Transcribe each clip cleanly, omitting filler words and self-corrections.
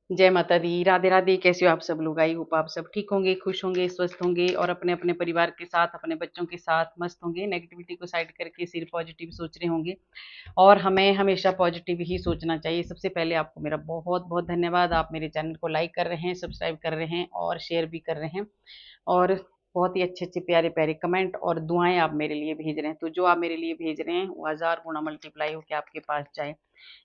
जय माता दी, राधे राधे। कैसे हो आप सब लोग? आई होप आप सब ठीक होंगे, खुश होंगे, स्वस्थ होंगे और अपने अपने परिवार के साथ, अपने बच्चों के साथ मस्त होंगे। नेगेटिविटी को साइड करके सिर्फ पॉजिटिव सोच रहे होंगे और हमें हमेशा पॉजिटिव ही सोचना चाहिए। सबसे पहले आपको मेरा बहुत बहुत धन्यवाद। आप मेरे चैनल को लाइक कर रहे हैं, सब्सक्राइब कर रहे हैं और शेयर भी कर रहे हैं और बहुत ही अच्छे-अच्छे, प्यारे-प्यारे कमेंट और दुआएँ आप मेरे लिए भेज रहे हैं। तो जो आप मेरे लिए भेज रहे हैं, वो हज़ार गुना मल्टीप्लाई होके आपके पास जाए।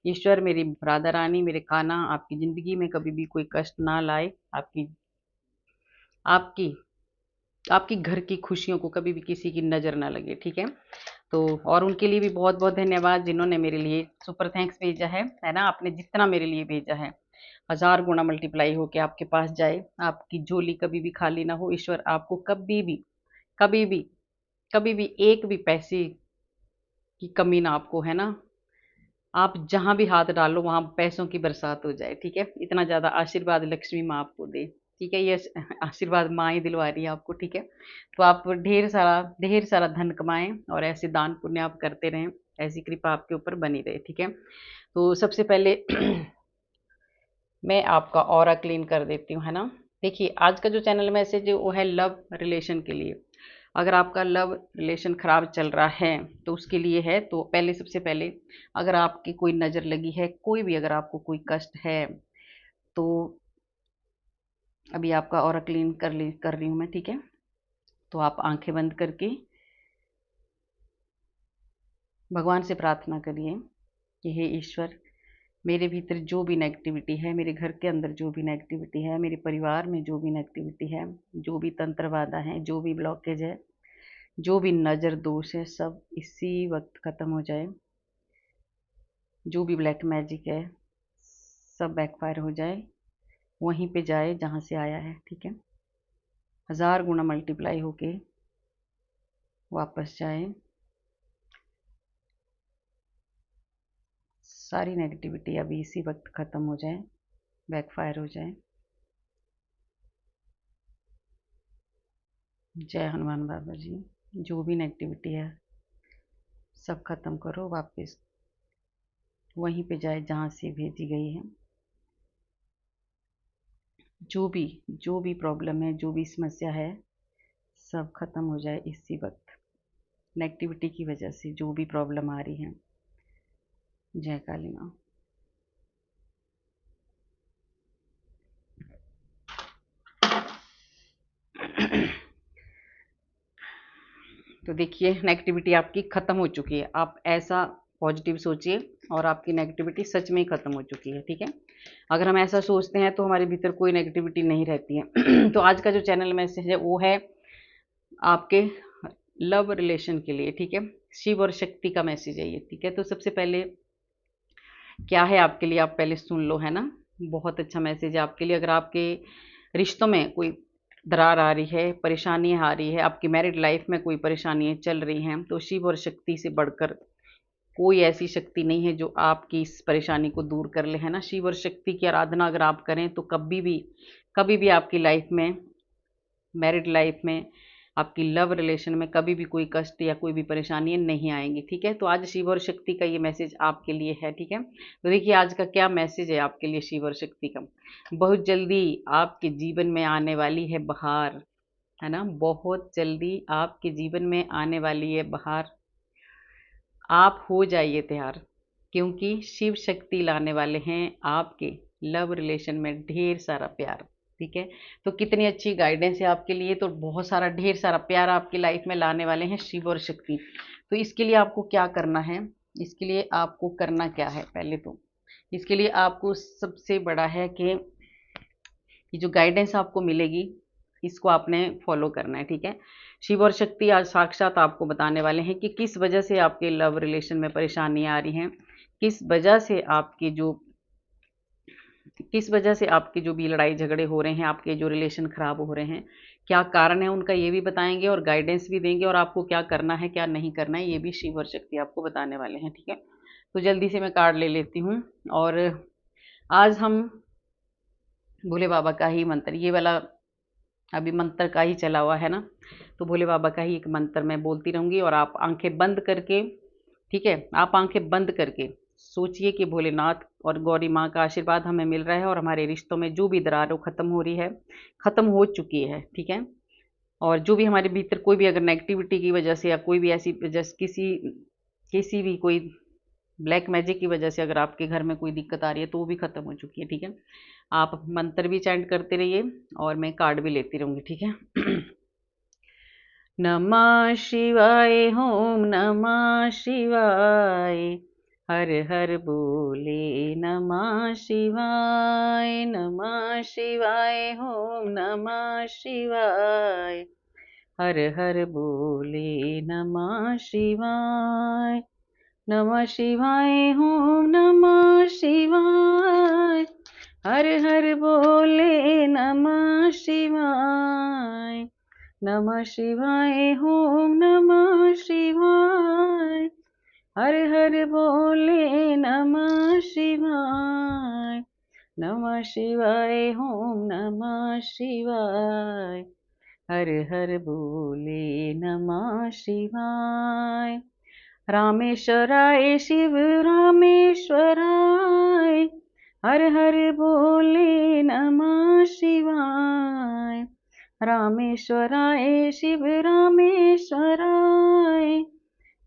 ईश्वर, मेरी राधा रानी, मेरे कान्हा आपकी ज़िंदगी में कभी भी कोई कष्ट ना लाए। आपकी आपकी आपकी घर की खुशियों को कभी भी किसी की नज़र ना लगे, ठीक है? तो और उनके लिए भी बहुत-बहुत धन्यवाद जिन्होंने मेरे लिए सुपर थैंक्स भेजा है ना? आपने जितना मेरे लिए भेजा है, हज़ार गुना मल्टीप्लाई होके आपके पास जाए। आपकी झोली कभी भी खाली ना हो। ईश्वर आपको कभी भी, कभी भी एक भी पैसे की कमी ना आपको, है ना? आप जहाँ भी हाथ डालो वहाँ पैसों की बरसात हो जाए, ठीक है? इतना ज़्यादा आशीर्वाद लक्ष्मी माँ आपको दे, ठीक है? ये आशीर्वाद माँ ही दिलवा रही है आपको, ठीक है? तो आप ढेर सारा धन कमाएँ और ऐसे दान पुण्य आप करते रहें, ऐसी कृपा आपके ऊपर बनी रहे, ठीक है? तो सबसे पहले मैं आपका ऑरा क्लीन कर देती हूँ, है ना? देखिए, आज का जो चैनल मैसेज है वो है लव रिलेशन के लिए। अगर आपका लव रिलेशन खराब चल रहा है तो उसके लिए है। तो पहले सबसे पहले अगर आपकी कोई नज़र लगी है, कोई भी अगर आपको कोई कष्ट है, तो अभी आपका ऑरा क्लीन कर रही हूँ मैं, ठीक है? तो आप आंखें बंद करके भगवान से प्रार्थना करिए कि हे ईश्वर, मेरे भीतर जो भी नेगेटिविटी है, मेरे घर के अंदर जो भी नेगेटिविटी है, मेरे परिवार में जो भी नेगेटिविटी है, जो भी तंत्र बाधा है, जो भी ब्लॉकेज है, जो भी नज़र दोष है, सब इसी वक्त ख़त्म हो जाए। जो भी ब्लैक मैजिक है, सब बैकफायर हो जाए, वहीं पे जाए जहाँ से आया है, ठीक है? हज़ार गुना मल्टीप्लाई होके वापस जाए। सारी नेगेटिविटी अभी इसी वक्त ख़त्म हो जाए, बैकफायर हो जाए। जय हनुमान बाबा जी। जो भी नेगेटिविटी है सब ख़त्म करो, वापस वहीं पे जाए जहाँ से भेजी गई है। जो भी प्रॉब्लम है, जो भी समस्या है, सब ख़त्म हो जाए इसी वक्त। नेगेटिविटी की वजह से जो भी प्रॉब्लम आ रही है। जय काली माँ। तो देखिए, नेगेटिविटी आपकी ख़त्म हो चुकी है। आप ऐसा पॉजिटिव सोचिए और आपकी नेगेटिविटी सच में ही ख़त्म हो चुकी है, ठीक है? अगर हम ऐसा सोचते हैं तो हमारे भीतर कोई नेगेटिविटी नहीं रहती है। तो आज का जो चैनल मैसेज है वो है आपके लव रिलेशन के लिए, ठीक है? शिव और शक्ति का मैसेज है ये, ठीक है? तो सबसे पहले क्या है आपके लिए, आप पहले सुन लो, है ना? बहुत अच्छा मैसेज है आपके लिए। अगर आपके रिश्तों में कोई दरार आ रही है, परेशानी आ रही है, आपकी मैरिड लाइफ में कोई परेशानियाँ चल रही हैं, तो शिव और शक्ति से बढ़कर कोई ऐसी शक्ति नहीं है जो आपकी इस परेशानी को दूर कर ले, है ना? शिव और शक्ति की आराधना अगर आप करें तो कभी भी आपकी लाइफ में, मैरिड लाइफ में, आपकी लव रिलेशन में कभी भी कोई कष्ट या कोई भी परेशानी नहीं आएंगी, ठीक है? तो आज शिव और शक्ति का ये मैसेज आपके लिए है, ठीक है? तो देखिए आज का क्या मैसेज है आपके लिए शिव और शक्ति का। बहुत जल्दी आपके जीवन में आने वाली है बहार, है ना? बहुत जल्दी आपके जीवन में आने वाली है बहार। आप हो जाइए तैयार, क्योंकि शिव शक्ति लाने वाले हैं आपके लव रिलेशन में ढेर सारा प्यार, ठीक है? तो कितनी अच्छी गाइडेंस है आपके लिए। तो बहुत सारा ढेर सारा प्यार आपकी लाइफ में लाने वाले हैं शिव और शक्ति। तो इसके लिए आपको क्या करना है? इसके लिए आपको करना क्या है? पहले तो इसके लिए आपको सबसे बड़ा है कि ये जो गाइडेंस आपको मिलेगी इसको आपने फॉलो करना है, ठीक है? शिव और शक्ति आज साक्षात आपको बताने वाले हैं कि किस वजह से आपके लव रिलेशन में परेशानियां आ रही हैं, किस वजह से आपकी जो किस वजह से आपके जो भी लड़ाई झगड़े हो रहे हैं, आपके जो रिलेशन खराब हो रहे हैं, क्या कारण है उनका, ये भी बताएंगे और गाइडेंस भी देंगे और आपको क्या करना है क्या नहीं करना है ये भी शिव और शक्ति आपको बताने वाले हैं, ठीक है? तो जल्दी से मैं कार्ड ले लेती हूँ और आज हम भोले बाबा का ही मंत्र, ये वाला अभी मंत्र का ही चला हुआ है ना, तो भोले बाबा का ही एक मंत्र मैं बोलती रहूँगी और आप आंखें बंद करके, ठीक है? आप आंखें बंद करके सोचिए कि भोलेनाथ और गौरी माँ का आशीर्वाद हमें मिल रहा है और हमारे रिश्तों में जो भी दरार है वो खत्म हो रही है, खत्म हो चुकी है, ठीक है। और जो भी हमारे भीतर कोई भी अगर नेगेटिविटी की वजह से या कोई भी ऐसी वजह से किसी भी कोई ब्लैक मैजिक की वजह से अगर आपके घर में कोई दिक्कत आ रही है तो वो भी खत्म हो चुकी है, ठीक है। आप मंत्र भी चैंट करते रहिए और मैं कार्ड भी लेती रहूंगी, ठीक है। नमः शिवाय, ओम नमः शिवाय, हर हर बोले नमः शिवाय, नमः शिवाय, ओम नमः शिवाय, हर हर बोले नमः शिवाय, नमः शिवाय, ओम नमः शिवाय, हर हर बोले नमः शिवाय, नमः शिवाय, ओम नमः शिवाय, हर हर बोले नमः शिवाय, नमः शिवाय, ओम नमः शिवाय, हर हर बोले नमः शिवाय। रामेश्वराय शिव रामेश्वराय, हर हर बोले नमः शिवाय, रामेश्वराय शिव रामेश्वराय,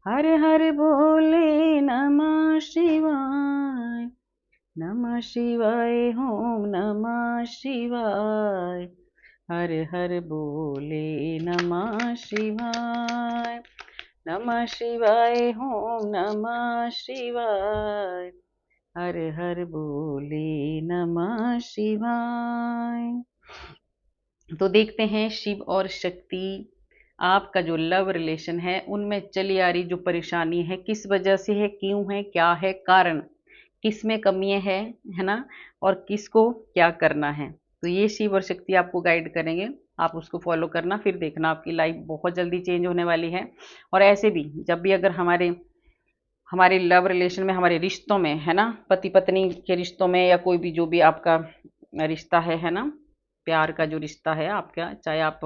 हर हर बोले नमः शिवाय, नमः शिवाय, ओम नमः शिवाय, हर हर बोले नमः शिवाय, नमः शिवाय, ओम नमः शिवाय, हर हर बोले नमः शिवाय। तो देखते हैं शिव और शक्ति, आपका जो लव रिलेशन है उनमें चली आ रही जो परेशानी है किस वजह से है, क्यों है, क्या है कारण, किस में कमियां है ना, और किसको क्या करना है। तो ये शिव और शक्ति आपको गाइड करेंगे, आप उसको फॉलो करना, फिर देखना आपकी लाइफ बहुत जल्दी चेंज होने वाली है। और ऐसे भी जब भी अगर हमारे हमारे लव रिलेशन में, हमारे रिश्तों में है ना, पति पत्नी के रिश्तों में या कोई भी जो भी आपका रिश्ता है ना, प्यार का जो रिश्ता है आपका, चाहे आप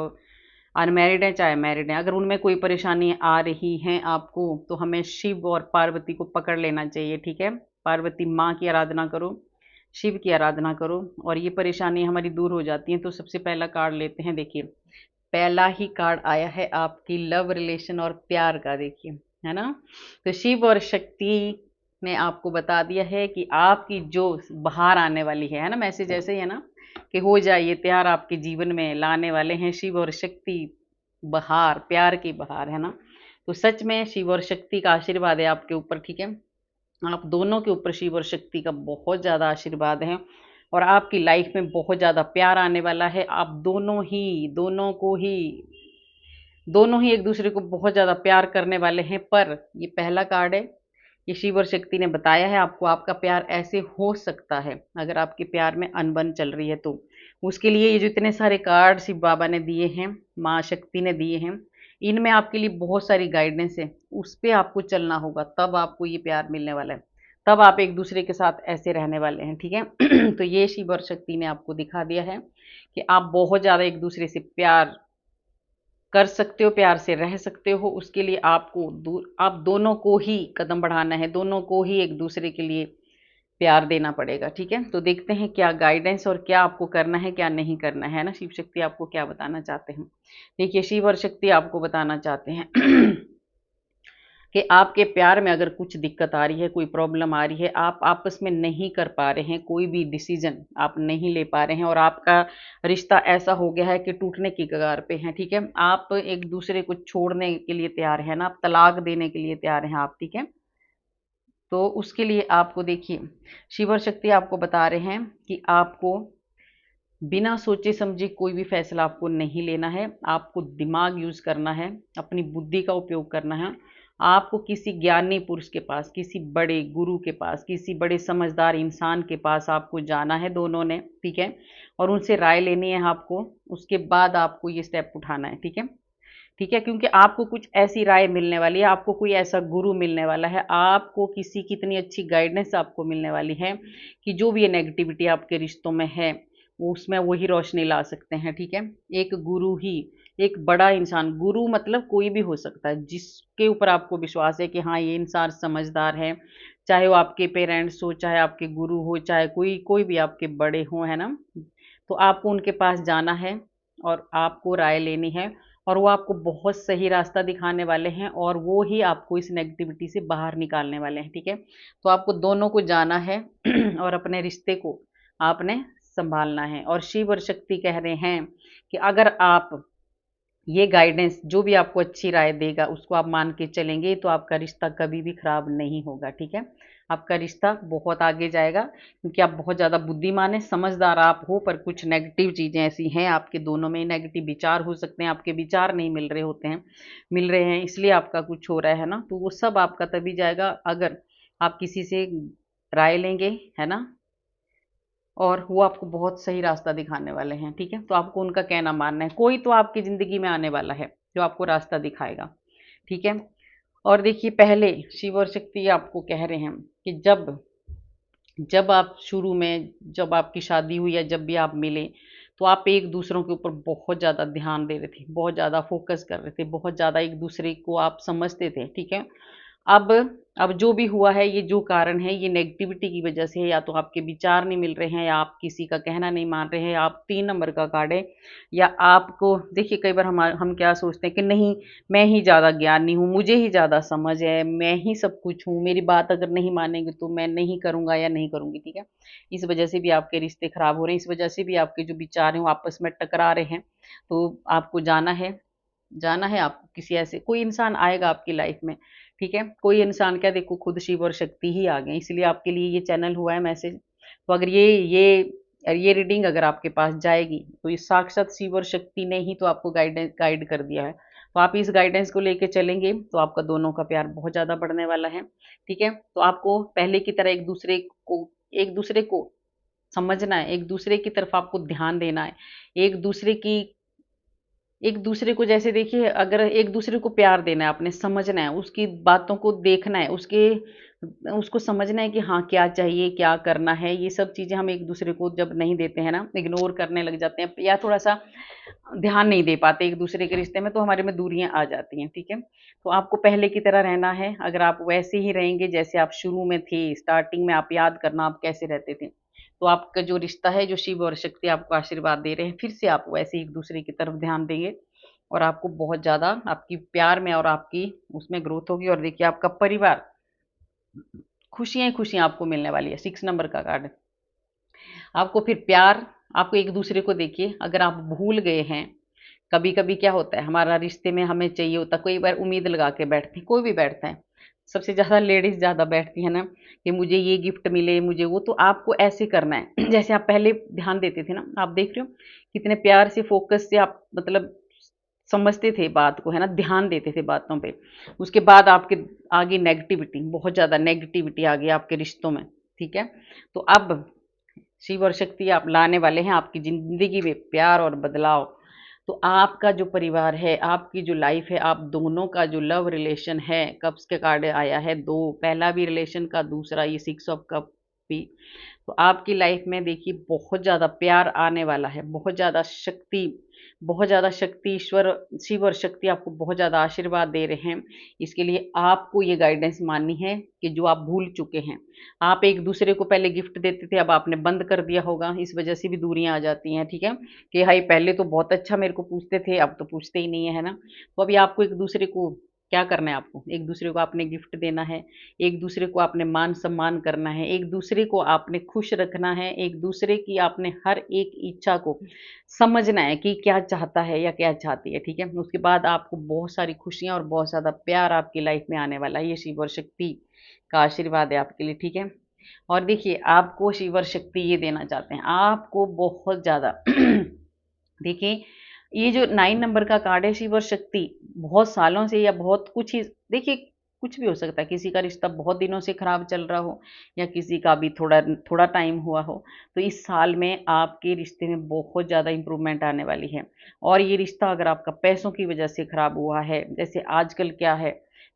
अनमैरिड हैं चाहे मैरिड हैं, अगर उनमें कोई परेशानी आ रही है आपको तो हमें शिव और पार्वती को पकड़ लेना चाहिए, ठीक है। पार्वती माँ की आराधना करो, शिव की आराधना करो और ये परेशानी हमारी दूर हो जाती हैं। तो सबसे पहला कार्ड लेते हैं, देखिए पहला ही कार्ड आया है आपकी लव रिलेशन और प्यार का, देखिए है ना। तो शिव और शक्ति ने आपको बता दिया है कि आपकी जो बहार आने वाली है ना, मैसेज ऐसे ही है ना कि हो जाए ये प्यार आपके जीवन में लाने वाले हैं शिव और शक्ति, बहार, प्यार की बहार है ना। तो सच में शिव और शक्ति का आशीर्वाद है आपके ऊपर, ठीक है। आप दोनों के ऊपर शिव और शक्ति का बहुत ज़्यादा आशीर्वाद है और आपकी लाइफ में बहुत ज़्यादा प्यार आने वाला है। आप दोनों ही एक दूसरे को बहुत ज़्यादा प्यार करने वाले हैं। पर ये पहला कार्ड है, ये शिव और शक्ति ने बताया है आपको, आपका प्यार ऐसे हो सकता है अगर आपके प्यार में अनबन चल रही है तो उसके लिए ये जो इतने सारे कार्ड शिव बाबा ने दिए हैं, माँ शक्ति ने दिए हैं, इनमें आपके लिए बहुत सारी गाइडेंस है, उस पर आपको चलना होगा, तब आपको ये प्यार मिलने वाला है, तब आप एक दूसरे के साथ ऐसे रहने वाले हैं, ठीक है। तो ये शिव और शक्ति ने आपको दिखा दिया है कि आप बहुत ज़्यादा एक दूसरे से प्यार कर सकते हो, प्यार से रह सकते हो। उसके लिए आप दोनों को ही कदम बढ़ाना है, दोनों को ही एक दूसरे के लिए प्यार देना पड़ेगा, ठीक है। तो देखते हैं क्या गाइडेंस और क्या आपको करना है क्या नहीं करना है ना, शिव शक्ति आपको क्या बताना चाहते हैं। देखिए शिव और शक्ति आपको बताना चाहते हैं कि आपके प्यार में अगर कुछ दिक्कत आ रही है, कोई प्रॉब्लम आ रही है, आप आपस में नहीं कर पा रहे हैं, कोई भी डिसीजन आप नहीं ले पा रहे हैं और आपका रिश्ता ऐसा हो गया है कि टूटने की कगार पे है, ठीक है। आप एक दूसरे को छोड़ने के लिए तैयार है ना, आप तलाक देने के लिए तैयार हैं आप, ठीक है। तो उसके लिए आपको देखिए शिव और शक्ति आपको बता रहे हैं कि आपको बिना सोचे समझे कोई भी फैसला आपको नहीं लेना है, आपको दिमाग यूज करना है, अपनी बुद्धि का उपयोग करना है। आपको किसी ज्ञानी पुरुष के पास, किसी बड़े गुरु के पास, किसी बड़े समझदार इंसान के पास आपको जाना है दोनों ने, ठीक है, और उनसे राय लेनी है आपको। उसके बाद आपको ये स्टेप उठाना है, ठीक है, ठीक है। क्योंकि आपको कुछ ऐसी राय मिलने वाली है, आपको कोई ऐसा गुरु मिलने वाला है, आपको किसी की इतनी अच्छी गाइडेंस आपको मिलने वाली है कि जो भी ये नेगेटिविटी आपके रिश्तों में है वो उसमें वही रोशनी ला सकते हैं, ठीक है। एक गुरु ही, एक बड़ा इंसान, गुरु मतलब कोई भी हो सकता है जिसके ऊपर आपको विश्वास है कि हाँ ये इंसान समझदार है, चाहे वो आपके पेरेंट्स हो, चाहे आपके गुरु हो, चाहे कोई कोई भी आपके बड़े हों, है ना? तो आपको उनके पास जाना है और आपको राय लेनी है, और वो आपको बहुत सही रास्ता दिखाने वाले हैं, और वो ही आपको इस नेगेटिविटी से बाहर निकालने वाले हैं, ठीक है? तो आपको दोनों को जाना है और अपने रिश्ते को आपने संभालना है। और शिव और शक्ति कह रहे हैं कि अगर आप ये गाइडेंस, जो भी आपको अच्छी राय देगा उसको आप मान के चलेंगे, तो आपका रिश्ता कभी भी खराब नहीं होगा, ठीक है? आपका रिश्ता बहुत आगे जाएगा, क्योंकि आप बहुत ज़्यादा बुद्धिमान हैं, समझदार आप हो, पर कुछ नेगेटिव चीज़ें ऐसी हैं आपके दोनों में, नेगेटिव विचार हो सकते हैं, आपके विचार नहीं मिल रहे होते हैं, मिल रहे हैं इसलिए आपका कुछ हो रहा है ना? तो वो सब आपका तभी जाएगा अगर आप किसी से राय लेंगे, है ना? और वो आपको बहुत सही रास्ता दिखाने वाले हैं, ठीक है? तो आपको उनका कहना मानना है। कोई तो आपकी ज़िंदगी में आने वाला है, जो आपको रास्ता दिखाएगा, ठीक है? और देखिए, पहले शिव और शक्ति आपको कह रहे हैं कि जब जब आप शुरू में, जब आपकी शादी हुई या जब भी आप मिले, तो आप एक दूसरों के ऊपर बहुत ज़्यादा ध्यान दे रहे थे, बहुत ज़्यादा फोकस कर रहे थे, बहुत ज़्यादा एक दूसरे को आप समझते थे, ठीक है? अब अब जो भी हुआ है, ये जो कारण है, ये नेगेटिविटी की वजह से है, या तो आपके विचार नहीं मिल रहे हैं, या आप किसी का कहना नहीं मान रहे हैं, या आप 3 नंबर का कार्ड है, या आपको देखिए कई बार हम क्या सोचते हैं कि नहीं, मैं ही ज़्यादा ज्ञानी हूँ, मुझे ही ज़्यादा समझ है, मैं ही सब कुछ हूँ, मेरी बात अगर नहीं मानेंगे तो मैं नहीं करूँगा या नहीं करूँगी, ठीक है? इस वजह से भी आपके रिश्ते खराब हो रहे हैं, इस वजह से भी आपके जो विचार हैं वो आपस में टकरा रहे हैं। तो आपको जाना है आपको, किसी ऐसे कोई इंसान आएगा आपकी लाइफ में, ठीक है? कोई इंसान क्या, देखो खुद शिव और शक्ति ही आ गए, इसलिए आपके लिए ये चैनल हुआ है मैसेज। तो अगर ये रीडिंग अगर आपके पास जाएगी, तो ये साक्षात शिव और शक्ति ने ही तो आपको गाइड कर दिया है। तो आप इस गाइडेंस को लेके चलेंगे तो आपका दोनों का प्यार बहुत ज़्यादा बढ़ने वाला है, ठीक है? तो आपको पहले की तरह एक दूसरे को समझना है, एक दूसरे की तरफ आपको ध्यान देना है, एक दूसरे की एक दूसरे को, जैसे देखिए, अगर एक दूसरे को प्यार देना है, आपने समझना है, उसकी बातों को देखना है, उसको समझना है कि हाँ क्या चाहिए, क्या करना है, ये सब चीज़ें हम एक दूसरे को जब नहीं देते हैं ना, इग्नोर करने लग जाते हैं, या थोड़ा सा ध्यान नहीं दे पाते एक दूसरे के रिश्ते में, तो हमारे में दूरियां आ जाती हैं, ठीक है? तो आपको पहले की तरह रहना है। अगर आप वैसे ही रहेंगे जैसे आप शुरू में थे, स्टार्टिंग में, आप याद करना आप कैसे रहते थे, तो आपका जो रिश्ता है, जो शिव और शक्ति आपको आशीर्वाद दे रहे हैं, फिर से आप वैसे एक दूसरे की तरफ ध्यान देंगे, और आपको बहुत ज़्यादा आपकी प्यार में और आपकी उसमें ग्रोथ होगी। और देखिए, आपका परिवार, खुशियाँ ही खुशियाँ आपको मिलने वाली है। 6 नंबर का कार्ड, आपको फिर प्यार, आपको एक दूसरे को देखिए, अगर आप भूल गए हैं, कभी कभी क्या होता है, हमारा रिश्ते में हमें चाहिए होता, कई बार उम्मीद लगा के बैठते हैं, कोई भी बैठता है, सबसे ज़्यादा लेडीज ज़्यादा बैठती है ना, कि मुझे ये गिफ्ट मिले, मुझे वो। तो आपको ऐसे करना है जैसे आप पहले ध्यान देते थे ना, आप देख रहे हो कितने प्यार से, फोकस से आप मतलब समझते थे बात को, है ना, ध्यान देते थे बातों पे। उसके बाद आपके आगे नेगेटिविटी, बहुत ज़्यादा नेगेटिविटी आ गई आपके रिश्तों में, ठीक है? तो अब शिव और शक्ति आप लाने वाले हैं आपकी ज़िंदगी में प्यार और बदलाव। तो आपका जो परिवार है, आपकी जो लाइफ है, आप दोनों का जो लव रिलेशन है, कप्स के कार्ड आया है 2, पहला भी रिलेशन का, दूसरा ये 6 ऑफ कप भी। तो आपकी लाइफ में देखिए बहुत ज़्यादा प्यार आने वाला है, बहुत ज़्यादा शक्ति, ईश्वर, शिव और शक्ति आपको बहुत ज़्यादा आशीर्वाद दे रहे हैं। इसके लिए आपको ये गाइडेंस माननी है कि जो आप भूल चुके हैं। आप एक दूसरे को पहले गिफ्ट देते थे, अब आपने बंद कर दिया होगा, इस वजह से भी दूरियां आ जाती हैं, ठीक है? कि भाई पहले तो बहुत अच्छा मेरे को पूछते थे, अब तो पूछते ही नहीं है ना? तो अभी आपको एक दूसरे को क्या करना है, आपको एक दूसरे को आपने गिफ्ट देना है, एक दूसरे को आपने मान सम्मान करना है, एक दूसरे को आपने खुश रखना है, एक दूसरे की आपने हर एक इच्छा को समझना है कि क्या चाहता है या क्या चाहती है, ठीक है? उसके बाद आपको बहुत सारी खुशियाँ और बहुत ज़्यादा प्यार आपकी लाइफ में आने वाला है। ये शिव और शक्ति का आशीर्वाद है आपके लिए, ठीक है? और देखिए, आपको शिव और शक्ति ये देना चाहते हैं, आपको बहुत ज़्यादा देखिए, ये जो 9 नंबर का कार्ड है, शिव और शक्ति बहुत सालों से, या बहुत कुछ ही, देखिए कुछ भी हो सकता है, किसी का रिश्ता बहुत दिनों से खराब चल रहा हो, या किसी का भी थोड़ा थोड़ा टाइम हुआ हो, तो इस साल में आपके रिश्ते में बहुत ज़्यादा इंप्रूवमेंट आने वाली है। और ये रिश्ता अगर आपका पैसों की वजह से खराब हुआ है, जैसे आजकल क्या है,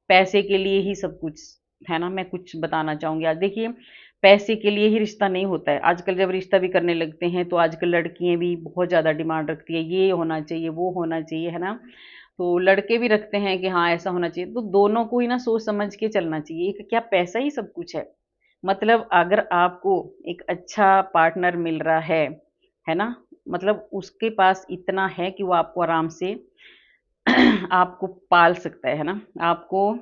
पैसे के लिए ही सब कुछ है ना, मैं कुछ बताना चाहूंगी आज। देखिए, पैसे के लिए ही रिश्ता नहीं होता है, आजकल जब रिश्ता भी करने लगते हैं तो आजकल लड़कियां भी बहुत ज़्यादा डिमांड रखती है, ये होना चाहिए, वो होना चाहिए, है ना? तो लड़के भी रखते हैं कि हाँ ऐसा होना चाहिए, तो दोनों को ही ना सोच समझ के चलना चाहिए कि क्या पैसा ही सब कुछ है? मतलब अगर आपको एक अच्छा पार्टनर मिल रहा है ना, मतलब उसके पास इतना है कि वो आपको आराम से आपको पाल सकता है ना, आपको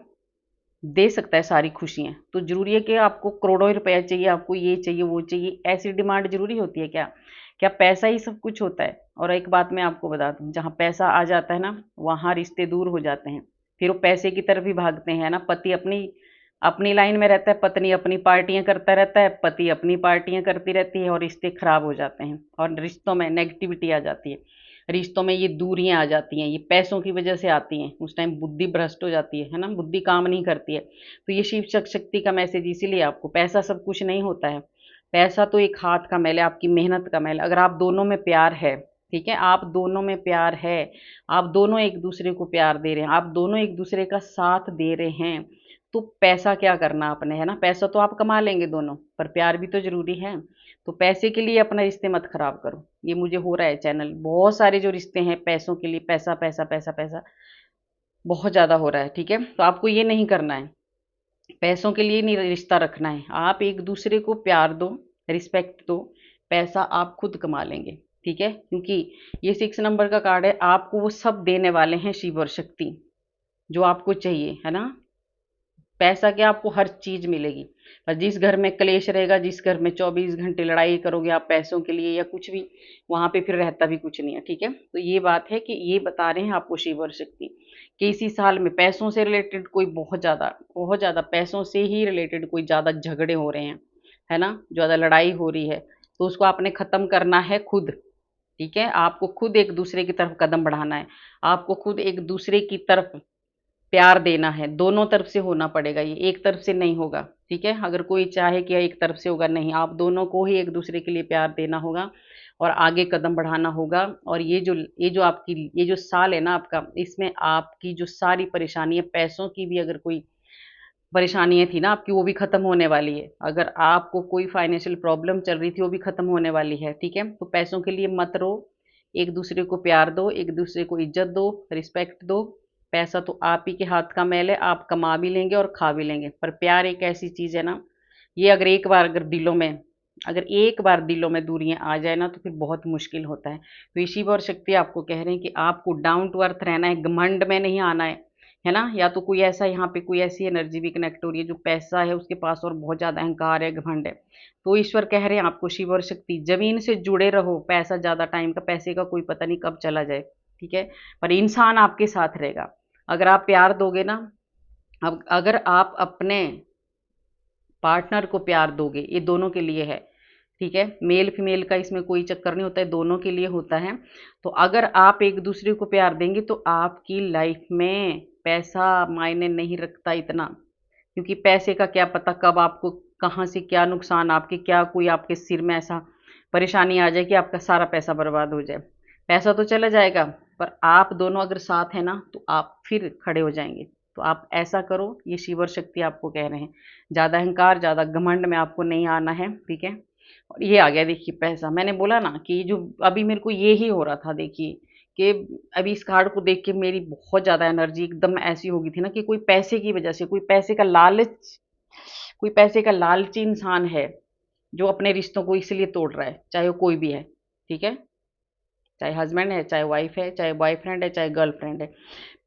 दे सकता है सारी खुशियाँ। तो ज़रूरी है कि आपको करोड़ों रुपया चाहिए, आपको ये चाहिए, वो चाहिए, ऐसी डिमांड ज़रूरी होती है क्या? क्या पैसा ही सब कुछ होता है? और एक बात मैं आपको बता दूँ, जहाँ पैसा आ जाता है ना, वहाँ रिश्ते दूर हो जाते हैं। फिर वो पैसे की तरफ ही भागते हैं ना, पति अपनी अपनी लाइन में रहता है, पत्नी अपनी पार्टियाँ करता रहता है, पति अपनी पार्टियाँ करती रहती है और रिश्ते खराब हो जाते हैं और रिश्तों में नेगेटिविटी आ जाती है। रिश्तों में ये दूरियां आ जाती हैं, ये पैसों की वजह से आती हैं। उस टाइम बुद्धि भ्रष्ट हो जाती है ना, बुद्धि काम नहीं करती है। तो ये शिव शक्ति का मैसेज इसीलिए आपको, पैसा सब कुछ नहीं होता है। पैसा तो एक हाथ का मैल है, आपकी मेहनत का मैल। अगर आप दोनों में प्यार है, ठीक है, आप दोनों में प्यार है, आप दोनों एक दूसरे को प्यार दे रहे हैं, आप दोनों एक दूसरे का साथ दे रहे हैं, तो पैसा क्या करना आपने, है ना? पैसा तो आप कमा लेंगे दोनों, पर प्यार भी तो जरूरी है। तो पैसे के लिए अपना रिश्ते मत खराब करो। ये मुझे हो रहा है चैनल, बहुत सारे जो रिश्ते हैं पैसों के लिए, पैसा पैसा पैसा पैसा बहुत ज्यादा हो रहा है, ठीक है? तो आपको ये नहीं करना है, पैसों के लिए नहीं रिश्ता रखना है। आप एक दूसरे को प्यार दो, रिस्पेक्ट दो, पैसा आप खुद कमा लेंगे, ठीक है? क्योंकि ये 6 नंबर का कार्ड है, आपको वो सब देने वाले हैं शिव और शक्ति, जो आपको चाहिए, है ना? पैसा क्या, आपको हर चीज मिलेगी। पर जिस घर में क्लेश रहेगा, जिस घर में 24 घंटे लड़ाई करोगे आप पैसों के लिए या कुछ भी, वहां पे फिर रहता भी कुछ नहीं है, ठीक है? तो ये बात है कि ये बता रहे हैं आपको शिव और शक्ति कि इसी साल में पैसों से रिलेटेड कोई बहुत ज्यादा पैसों से ही रिलेटेड कोई ज्यादा झगड़े हो रहे हैं, है ना, ज्यादा लड़ाई हो रही है, तो उसको आपने खत्म करना है खुद, ठीक है? आपको खुद एक दूसरे की तरफ कदम बढ़ाना है, आपको खुद एक दूसरे की तरफ प्यार देना है। दोनों तरफ से होना पड़ेगा, ये एक तरफ से नहीं होगा, ठीक है? अगर कोई चाहे कि एक तरफ से होगा, नहीं, आप दोनों को ही एक दूसरे के लिए प्यार देना होगा और आगे कदम बढ़ाना होगा। और ये जो आपकी ये जो साल है ना आपका, इसमें आपकी जो सारी परेशानी है, पैसों की भी अगर कोई परेशानियां थी ना आपकी, वो भी खत्म होने वाली है। अगर आपको कोई फाइनेंशियल प्रॉब्लम चल रही थी, वो भी खत्म होने वाली है, ठीक है? तो पैसों के लिए मत रो, एक दूसरे को प्यार दो, एक दूसरे को इज्जत दो, रिस्पेक्ट दो। पैसा तो आप ही के हाथ का मैल है, आप कमा भी लेंगे और खा भी लेंगे, पर प्यार एक ऐसी चीज है ना, ये अगर एक बार दिलों में दूरियां आ जाए ना, तो फिर बहुत मुश्किल होता है। तो ये शिव और शक्ति आपको कह रहे हैं कि आपको डाउन टू अर्थ रहना है, घमंड में नहीं आना है ना? या तो कोई ऐसा, यहाँ पे कोई ऐसी एनर्जी भी कनेक्ट हो रही है जो पैसा है उसके पास और बहुत ज्यादा अहंकार है, घमंड है। तो ईश्वर कह रहे हैं आपको, शिव और शक्ति, जमीन से जुड़े रहो। पैसा ज्यादा टाइम का, पैसे का कोई पता नहीं कब चला जाए, ठीक है? पर इंसान आपके साथ रहेगा अगर आप प्यार दोगे ना। अब अगर आप अपने पार्टनर को प्यार दोगे, ये दोनों के लिए है, ठीक है? मेल फीमेल का इसमें कोई चक्कर नहीं होता है, दोनों के लिए होता है। तो अगर आप एक दूसरे को प्यार देंगे तो आपकी लाइफ में पैसा मायने नहीं रखता इतना, क्योंकि पैसे का क्या पता कब आपको कहाँ से क्या नुकसान, आपके क्या कोई आपके सिर में ऐसा परेशानी आ जाए कि आपका सारा पैसा बर्बाद हो जाए। पैसा तो चला जाएगा, पर आप दोनों अगर साथ हैं ना, तो आप फिर खड़े हो जाएंगे। तो आप ऐसा करो, ये शिव और शक्ति आपको कह रहे हैं। ज्यादा अहंकार, ज्यादा घमंड में आपको नहीं आना है, ठीक है? और ये आ गया देखिए पैसा, मैंने बोला ना कि जो अभी मेरे को ये ही हो रहा था, देखिए कि अभी इस कार्ड को देख के मेरी बहुत ज्यादा एनर्जी एकदम ऐसी हो गई थी ना कि कोई पैसे की वजह से, कोई पैसे का लालची इंसान है जो अपने रिश्तों को इसलिए तोड़ रहा है, चाहे वो कोई भी है, ठीक है? चाहे हस्बैंड है, चाहे वाइफ है, चाहे बॉयफ्रेंड है, चाहे गर्लफ्रेंड है,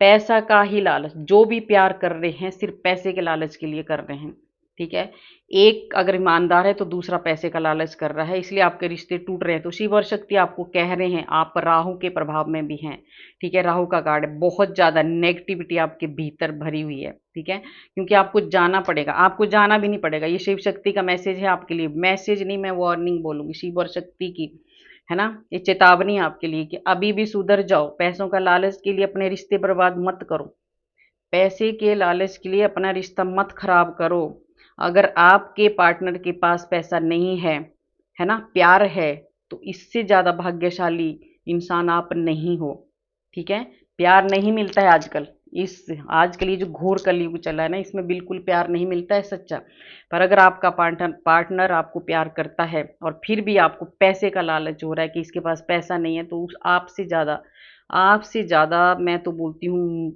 पैसा का ही लालच, जो भी प्यार कर रहे हैं सिर्फ पैसे के लालच के लिए कर रहे हैं, ठीक है? एक अगर ईमानदार है तो दूसरा पैसे का लालच कर रहा है, इसलिए आपके रिश्ते टूट रहे हैं। तो शिव और शक्ति आपको कह रहे हैं, आप राहु के प्रभाव में भी हैं, ठीक है? राहु का कार्ड है, बहुत ज्यादा नेगेटिविटी आपके भीतर भरी हुई है, ठीक है? क्योंकि आपको जाना पड़ेगा, आपको जाना भी नहीं पड़ेगा। ये शिव शक्ति का मैसेज है आपके लिए, मैसेज नहीं, मैं वार्निंग बोलूंगी शिव और शक्ति की, है ना? ये चेतावनी है आपके लिए कि अभी भी सुधर जाओ। पैसों का लालच के लिए अपने रिश्ते बर्बाद मत करो, पैसे के लालच के लिए अपना रिश्ता मत खराब करो। अगर आपके पार्टनर के पास पैसा नहीं है ना, प्यार है, तो इससे ज्यादा भाग्यशाली इंसान आप नहीं हो, ठीक है? प्यार नहीं मिलता है आजकल, इस आजकल ये जो घोर कलयुग चला है ना, इसमें बिल्कुल प्यार नहीं मिलता है सच्चा। पर अगर आपका पार्टनर आपको प्यार करता है और फिर भी आपको पैसे का लालच हो रहा है कि इसके पास पैसा नहीं है, तो उस आपसे ज्यादा मैं तो बोलती हूँ,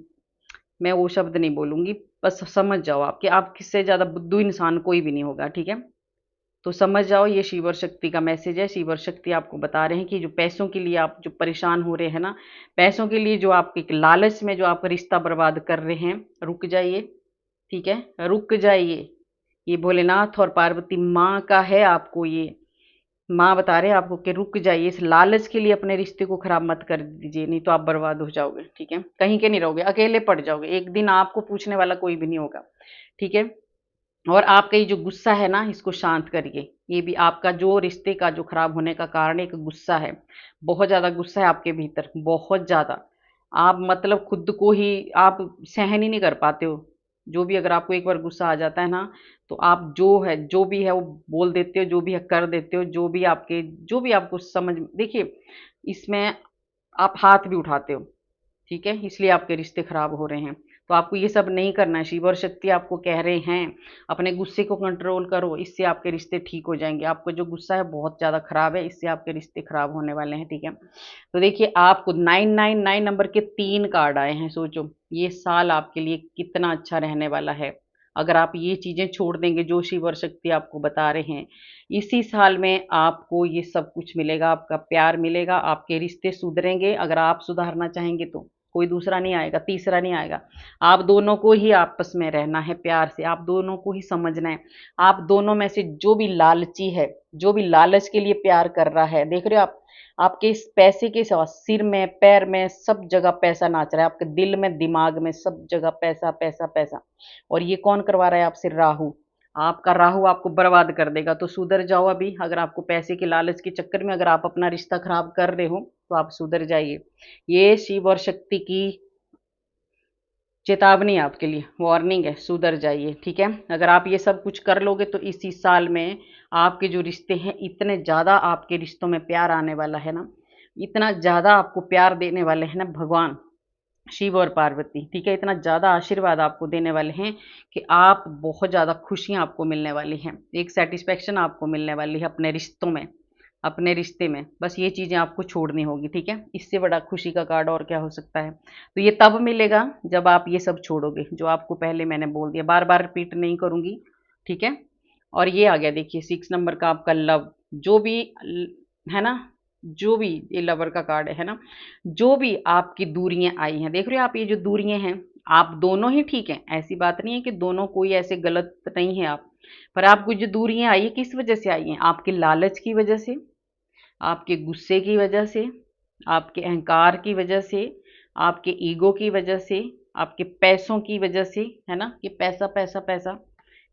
मैं वो शब्द नहीं बोलूंगी, बस समझ जाओ आपके आप किससे ज़्यादा बुद्धू इंसान कोई भी नहीं होगा, ठीक है। तो समझ जाओ ये शिव और शक्ति का मैसेज है। शिव और शक्ति आपको बता रहे हैं कि जो पैसों के लिए आप जो परेशान हो रहे हैं ना, पैसों के लिए जो आप एक लालच में जो आप रिश्ता बर्बाद कर रहे हैं, रुक जाइए, ठीक है, रुक जाइए। ये भोलेनाथ और पार्वती माँ का है आपको, ये माँ बता रहे हैं आपको कि रुक जाइए, इस लालच के लिए अपने रिश्ते को खराब मत कर दीजिए, नहीं तो आप बर्बाद हो जाओगे, ठीक है, कहीं के नहीं रहोगे, अकेले पड़ जाओगे, एक दिन आपको पूछने वाला कोई भी नहीं होगा, ठीक है। और आपका ये जो गुस्सा है ना, इसको शांत करिए। ये भी आपका जो रिश्ते का जो खराब होने का कारण एक गुस्सा है, बहुत ज़्यादा गुस्सा है आपके भीतर, बहुत ज़्यादा। आप मतलब खुद को ही आप सहन ही नहीं कर पाते हो। जो भी अगर आपको एक बार गुस्सा आ जाता है ना, तो आप जो भी है वो बोल देते हो, जो भी है कर देते हो, जो भी आपको समझ देखिए, इसमें आप हाथ भी उठाते हो, ठीक है, इसलिए आपके रिश्ते खराब हो रहे हैं। तो आपको ये सब नहीं करना है। शिव और शक्ति आपको कह रहे हैं अपने गुस्से को कंट्रोल करो, इससे आपके रिश्ते ठीक हो जाएंगे। आपका जो गुस्सा है बहुत ज़्यादा खराब है, इससे आपके रिश्ते खराब होने वाले हैं, ठीक है। तो देखिए आपको 999 नंबर के 3 कार्ड आए हैं। सोचो ये साल आपके लिए कितना अच्छा रहने वाला है। अगर आप ये चीज़ें छोड़ देंगे जो शिव और शक्ति आपको बता रहे हैं, इसी साल में आपको ये सब कुछ मिलेगा, आपका प्यार मिलेगा, आपके रिश्ते सुधरेंगे। अगर आप सुधारना चाहेंगे तो कोई दूसरा नहीं आएगा, तीसरा नहीं आएगा। आप दोनों को ही आपस में रहना है प्यार से, आप दोनों को ही समझना है। आप दोनों में से जो भी लालची है, जो भी लालच के लिए प्यार कर रहा है, देख रहे हो आप, आपके इस पैसे के सिवा सिर में, पैर में, सब जगह पैसा नाच रहा है, आपके दिल में, दिमाग में, सब जगह पैसा पैसा पैसा। और ये कौन करवा रहा है आपसे? राहु। आपका राहु आपको बर्बाद कर देगा, तो सुधर जाओ अभी। अगर आपको पैसे के लालच के चक्कर में अगर आप अपना रिश्ता खराब कर रहे हो, तो आप सुधर जाइए। ये शिव और शक्ति की चेतावनी आपके लिए, वार्निंग है, सुधर जाइए, ठीक है। अगर आप ये सब कुछ कर लोगे तो इसी साल में आपके जो रिश्ते हैं, इतने ज़्यादा आपके रिश्तों में प्यार आने वाला है ना, इतना ज़्यादा आपको प्यार देने वाले हैं ना भगवान शिव और पार्वती, ठीक है, इतना ज़्यादा आशीर्वाद आपको देने वाले हैं कि आप बहुत ज़्यादा खुशियाँ आपको मिलने वाली हैं, एक सेटिस्फेक्शन आपको मिलने वाली है अपने रिश्तों में, अपने रिश्ते में। बस ये चीज़ें आपको छोड़नी होगी, ठीक है। इससे बड़ा खुशी का कार्ड और क्या हो सकता है। तो ये तब मिलेगा जब आप ये सब छोड़ोगे, जो आपको पहले मैंने बोल दिया, बार बार रिपीट नहीं करूँगी, ठीक है। और ये आ गया देखिए 6 नंबर का आपका लव, जो भी है ना, जो भी ये लवर का कार्ड है ना, जो भी आपकी दूरियां आई हैं, देख रहे हो आप, ये जो दूरियां हैं, आप दोनों ही ठीक हैं, ऐसी बात नहीं है कि दोनों कोई ऐसे गलत नहीं है आप, पर आपको जो दूरियां आई है किस वजह से आई हैं? आपके लालच की वजह से, आपके गुस्से की वजह से, आपके अहंकार की वजह से, आपके ईगो की वजह से, आपके पैसों की वजह से, है ना, कि पैसा पैसा पैसा,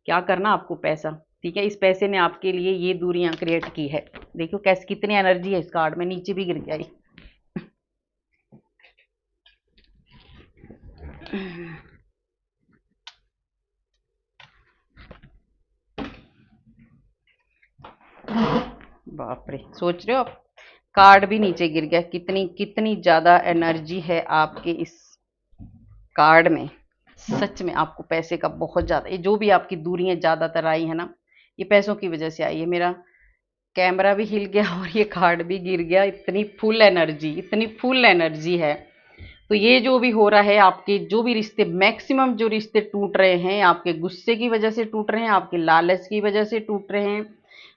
क्या करना आपको पैसा, ठीक है। इस पैसे ने आपके लिए ये दूरियां क्रिएट की है। देखो कैसे, कितनी एनर्जी है इस कार्ड में, नीचे भी गिर गया ये। बाप रे, सोच रहे हो आप, कार्ड भी नीचे गिर गया। कितनी कितनी ज्यादा एनर्जी है आपके इस कार्ड में। सच में आपको पैसे का बहुत ज्यादा, ये जो भी आपकी दूरियां ज्यादातर आई है ना, ये पैसों की वजह से आई है। मेरा कैमरा भी हिल गया और ये कार्ड भी गिर गया। इतनी फुल एनर्जी, इतनी फुल एनर्जी है। तो ये जो भी हो रहा है, आपके जो भी रिश्ते, मैक्सिमम जो रिश्ते टूट रहे हैं, आपके गुस्से की वजह से टूट रहे हैं, आपके लालच की वजह से टूट रहे हैं,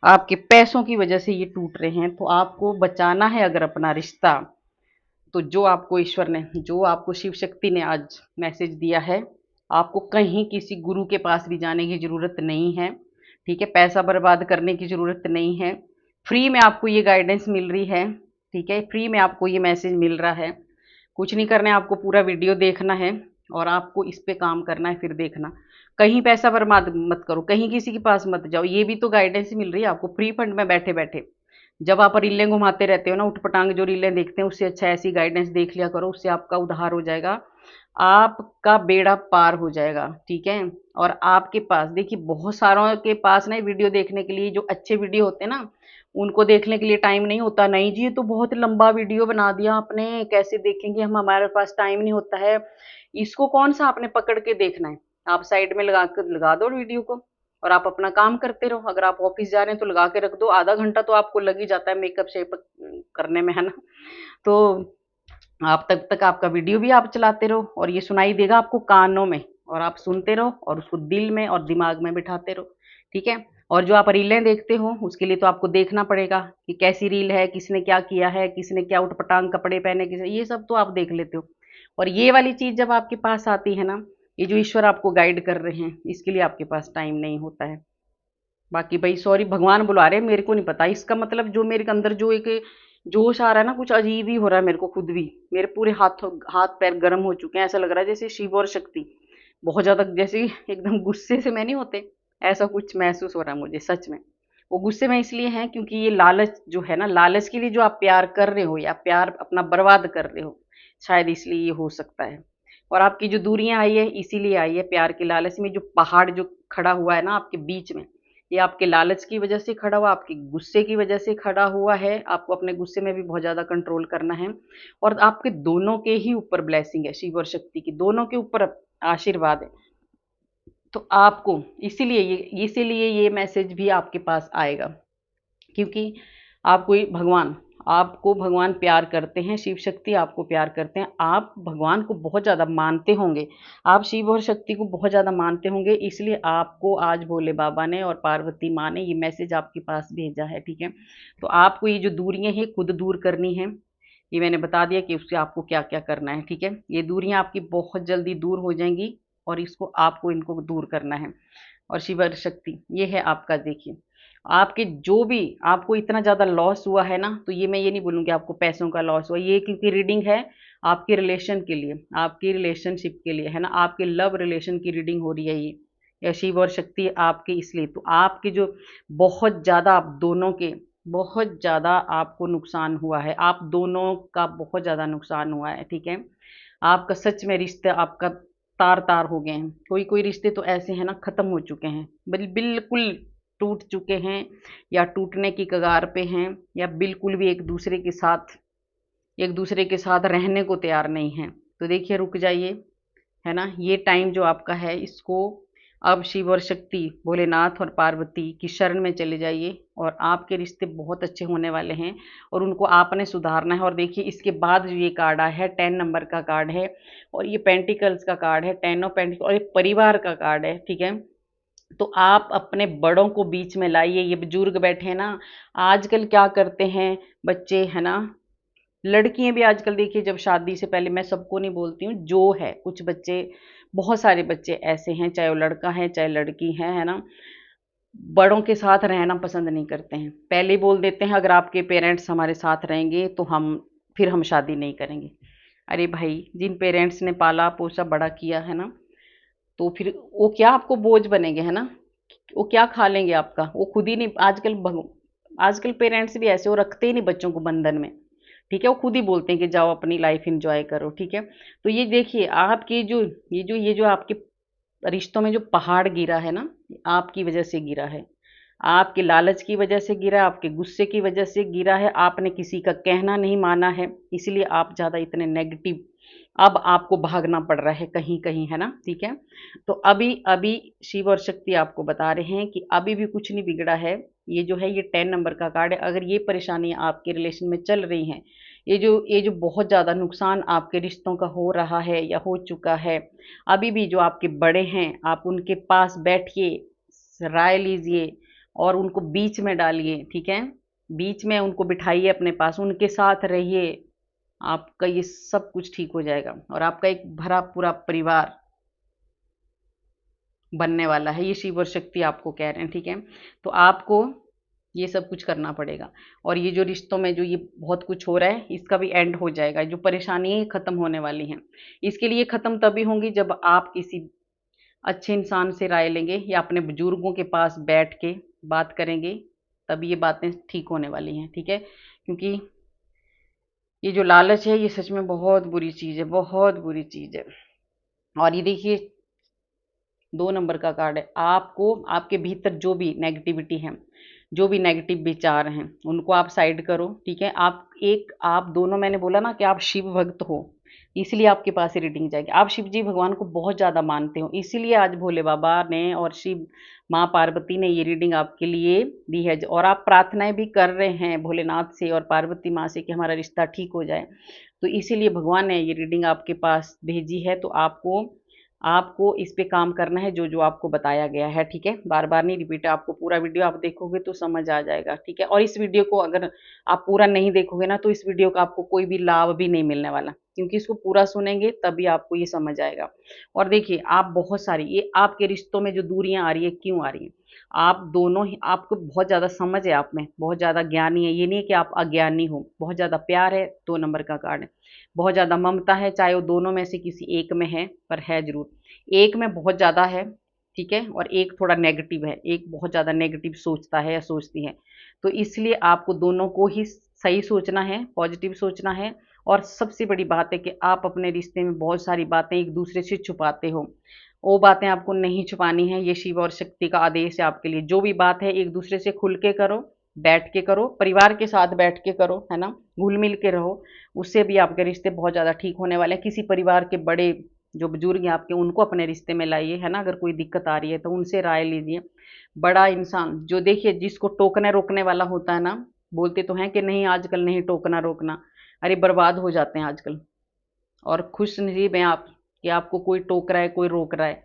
आपके पैसों की वजह से ये टूट रहे हैं। तो आपको बचाना है अगर अपना रिश्ता, तो जो आपको ईश्वर ने, जो आपको शिव शक्ति ने आज मैसेज दिया है, आपको कहीं किसी गुरु के पास भी जाने की जरूरत नहीं है, ठीक है, पैसा बर्बाद करने की जरूरत नहीं है। फ्री में आपको ये गाइडेंस मिल रही है, ठीक है, फ्री में आपको ये मैसेज मिल रहा है। कुछ नहीं करना है, आपको पूरा वीडियो देखना है और आपको इस पे काम करना है। फिर देखना, कहीं पैसा बर्बाद मत करो, कहीं किसी के पास मत जाओ। ये भी तो गाइडेंस मिल रही है आपको फ्री फंड में बैठे बैठे। जब आप रीलें घुमाते रहते हो ना, उठपटांग जो रीलें देखते हैं, उससे अच्छा ऐसी गाइडेंस देख लिया करो, उससे आपका उद्धार हो जाएगा, आपका बेड़ा पार हो जाएगा, ठीक है। और आपके पास देखिए, बहुत सारों के पास ना वीडियो देखने के लिए, जो अच्छे वीडियो होते हैं ना, उनको देखने के लिए टाइम नहीं होता। नहीं जी, ये तो बहुत लंबा वीडियो बना दिया आपने, कैसे देखेंगे हम, हमारे पास टाइम नहीं होता है। इसको कौन सा आपने पकड़ के देखना है? आप साइड में लगा कर लगा दो वीडियो को और आप अपना काम करते रहो। अगर आप ऑफिस जा रहे हैं तो लगा के रख दो, आधा घंटा तो आपको लग ही जाता है मेकअप शेप करने में, है ना। तो आप तब तक आपका वीडियो भी आप चलाते रहो और ये सुनाई देगा आपको कानों में, और आप सुनते रहो और उसको दिल में और दिमाग में बिठाते रहो, ठीक है। और जो आप रीलें देखते हो उसके लिए तो आपको देखना पड़ेगा कि कैसी रील है, किसने क्या किया है, किसने क्या उटपटांग कपड़े पहने, किसने, ये सब तो आप देख लेते हो। और ये वाली चीज जब आपके पास आती है ना, ये जो ईश्वर आपको गाइड कर रहे हैं, इसके लिए आपके पास टाइम नहीं होता है। बाकी भाई सॉरी, भगवान बुला रहे हैं, मेरे को नहीं पता इसका मतलब। जो मेरे अंदर जो एक जोश आ रहा है ना, कुछ अजीब ही हो रहा है मेरे को खुद भी। मेरे पूरे हाथ पैर गर्म हो चुके हैं, ऐसा लग रहा है जैसे शिव और शक्ति बहुत ज्यादा, जैसे एकदम गुस्से से मैं नहीं होते, ऐसा कुछ महसूस हो रहा है मुझे सच में। वो गुस्से में इसलिए हैं क्योंकि ये लालच जो है ना, लालच के लिए जो आप प्यार कर रहे हो या प्यार अपना बर्बाद कर रहे हो, शायद इसलिए ये हो सकता है। और आपकी जो दूरियां आई है इसीलिए आई है, प्यार के लालच में। जो पहाड़ जो खड़ा हुआ है ना आपके बीच में, ये आपके लालच की वजह से खड़ा हुआ, आपके गुस्से की वजह से खड़ा हुआ है। आपको अपने गुस्से में भी बहुत ज्यादा कंट्रोल करना है। और आपके दोनों के ही ऊपर ब्लेसिंग है, शिव और शक्ति की दोनों के ऊपर आशीर्वाद है। तो आपको इसीलिए ये मैसेज भी आपके पास आएगा, क्योंकि आपको भगवान प्यार करते हैं, शिव शक्ति आपको प्यार करते हैं। आप भगवान को बहुत ज़्यादा मानते होंगे, आप शिव और शक्ति को बहुत ज़्यादा मानते होंगे, इसलिए आपको आज भोले बाबा ने और पार्वती माँ ने ये मैसेज आपके पास भेजा है, ठीक है। तो आपको ये जो दूरियां हैं खुद दूर करनी है। ये मैंने बता दिया कि उससे आपको क्या क्या करना है, ठीक है। ये दूरियां आपकी बहुत जल्दी दूर हो जाएंगी और इनको दूर करना है। और शिव शक्ति ये है आपका, देखिए आपके जो भी आपको इतना ज़्यादा लॉस हुआ है ना, तो ये मैं ये नहीं बोलूँगी आपको पैसों का लॉस हुआ, ये क्योंकि रीडिंग है आपके रिलेशन के लिए, आपकी रिलेशनशिप के लिए है ना, आपके लव रिलेशन की रीडिंग हो रही है ये, या शिव और शक्ति आपके, इसलिए तो आपके जो बहुत ज़्यादा आप दोनों के बहुत ज़्यादा आपको नुकसान हुआ है, आप दोनों का बहुत ज़्यादा नुकसान हुआ है, ठीक है। आपका सच में रिश्ता आपका तार तार हो गए हैं। कोई कोई रिश्ते तो ऐसे हैं ना, खत्म हो चुके हैं, बिल्कुल टूट चुके हैं, या टूटने की कगार पे हैं, या बिल्कुल भी एक दूसरे के साथ रहने को तैयार नहीं हैं। तो देखिए रुक जाइए, है ना, ये टाइम जो आपका है, इसको अब शिव और शक्ति भोलेनाथ और पार्वती की शरण में चले जाइए, और आपके रिश्ते बहुत अच्छे होने वाले हैं, और उनको आपने सुधारना है। और देखिए इसके बाद जो ये कार्ड आया है, 10 नंबर का कार्ड है, और ये पेंटिकल्स का कार्ड है, 10 ऑफ पेंटिकल, और ये परिवार का कार्ड है, ठीक है। तो आप अपने बड़ों को बीच में लाइए। ये बुजुर्ग बैठे हैं ना, आजकल क्या करते हैं बच्चे, है ना, लड़कियां भी आजकल देखिए, जब शादी से पहले, मैं सबको नहीं बोलती हूँ, जो है कुछ बच्चे, बहुत सारे बच्चे ऐसे हैं, चाहे वो लड़का है चाहे लड़की है ना, बड़ों के साथ रहना पसंद नहीं करते हैं। पहले ही बोल देते हैं अगर आपके पेरेंट्स हमारे साथ रहेंगे तो हम शादी नहीं करेंगे। अरे भाई, जिन पेरेंट्स ने पाला पोसा बड़ा किया है ना, तो फिर वो क्या आपको बोझ बनेंगे, है ना, वो क्या खा लेंगे आपका, वो खुद ही नहीं। आजकल पेरेंट्स भी ऐसे, वो रखते ही नहीं बच्चों को बंधन में, ठीक है। वो खुद ही बोलते हैं कि जाओ अपनी लाइफ एंजॉय करो, ठीक है। तो ये देखिए आपकी जो आपके रिश्तों में जो पहाड़ गिरा है ना, आपकी वजह से गिरा है, आपके लालच की वजह से गिरा है, आपके गुस्से की वजह से गिरा है, आपने किसी का कहना नहीं माना है, इसलिए आप ज़्यादा इतने नेगेटिव, अब आपको भागना पड़ रहा है कहीं कहीं, है ना, ठीक है। तो अभी अभी शिव और शक्ति आपको बता रहे हैं कि अभी भी कुछ नहीं बिगड़ा है। ये जो है, ये 10 नंबर का कार्ड है। अगर ये परेशानियां आपके रिलेशन में चल रही हैं, ये जो बहुत ज़्यादा नुकसान आपके रिश्तों का हो रहा है या हो चुका है, अभी भी जो आपके बड़े हैं, आप उनके पास बैठिए, राय लीजिए, और उनको बीच में डालिए, ठीक है। बीच में उनको बिठाइए अपने पास, उनके साथ रहिए, आपका ये सब कुछ ठीक हो जाएगा, और आपका एक भरा पूरा परिवार बनने वाला है। ये शिव और शक्ति आपको कह रहे हैं, ठीक है। तो आपको ये सब कुछ करना पड़ेगा, और ये जो रिश्तों में जो ये बहुत कुछ हो रहा है, इसका भी एंड हो जाएगा। जो परेशानियां खत्म होने वाली हैं, इसके लिए खत्म तभी होंगी जब आप किसी अच्छे इंसान से राय लेंगे, या अपने बुजुर्गों के पास बैठ के बात करेंगे, तब ये बातें ठीक होने वाली हैं, ठीक है। क्योंकि ये जो लालच है, ये सच में बहुत बुरी चीज़ है, बहुत बुरी चीज़ है। और ये देखिए 2 नंबर का कार्ड है। आपको आपके भीतर जो भी नेगेटिविटी है, जो भी नेगेटिव विचार हैं, उनको आप साइड करो, ठीक है। आप दोनों, मैंने बोला ना कि आप शिव भक्त हो, इसलिए आपके पास ये रीडिंग जाएगी। आप शिव जी भगवान को बहुत ज़्यादा मानते हो, इसीलिए आज भोले बाबा ने और शिव माँ पार्वती ने ये रीडिंग आपके लिए दी है, और आप प्रार्थनाएं भी कर रहे हैं भोलेनाथ से और पार्वती माँ से कि हमारा रिश्ता ठीक हो जाए। तो इसीलिए भगवान ने ये रीडिंग आपके पास भेजी है। तो आपको आपको इस पे काम करना है जो जो आपको बताया गया है, ठीक है। बार बार नहीं रिपीट, आपको पूरा वीडियो आप देखोगे तो समझ आ जाएगा, ठीक है। और इस वीडियो को अगर आप पूरा नहीं देखोगे ना तो इस वीडियो का आपको कोई भी लाभ भी नहीं मिलने वाला, क्योंकि इसको पूरा सुनेंगे तभी आपको ये समझ आएगा। और देखिए, आप बहुत सारी ये आपके रिश्तों में जो दूरियां आ रही है, क्यों आ रही है? आप दोनों ही, आपको बहुत ज़्यादा समझ है, आप में बहुत ज़्यादा ज्ञानी है, ये नहीं है कि आप अज्ञानी हो। बहुत ज़्यादा प्यार है, 2 नंबर का कार्ड है। बहुत ज़्यादा ममता है, चाहे वो दोनों में से किसी एक में है, पर है ज़रूर। एक में बहुत ज़्यादा है, ठीक है, और एक थोड़ा नेगेटिव है, एक बहुत ज़्यादा नेगेटिव सोचता है या सोचती है। तो इसलिए आपको दोनों को ही सही सोचना है, पॉजिटिव सोचना है। और सबसे बड़ी बात है कि आप अपने रिश्ते में बहुत सारी बातें एक दूसरे से छुपाते हो, वो बातें आपको नहीं छुपानी है। ये शिव और शक्ति का आदेश है आपके लिए। जो भी बात है एक दूसरे से खुल के करो, बैठ के करो, परिवार के साथ बैठ के करो, है ना, घुल मिल के रहो। उससे भी आपके रिश्ते बहुत ज़्यादा ठीक होने वाले हैं। किसी परिवार के बड़े जो बुजुर्ग हैं आपके, उनको अपने रिश्ते में लाइए, है ना। अगर कोई दिक्कत आ रही है तो उनसे राय लीजिए। बड़ा इंसान जो, देखिए, जिसको टोकने रोकने वाला होता है ना, बोलते तो हैं कि नहीं आजकल नहीं टोकना रोकना, अरे बर्बाद हो जाते हैं आजकल। और खुश नसीब हैं आप कि आपको कोई टोक रहा है, कोई रोक रहा है,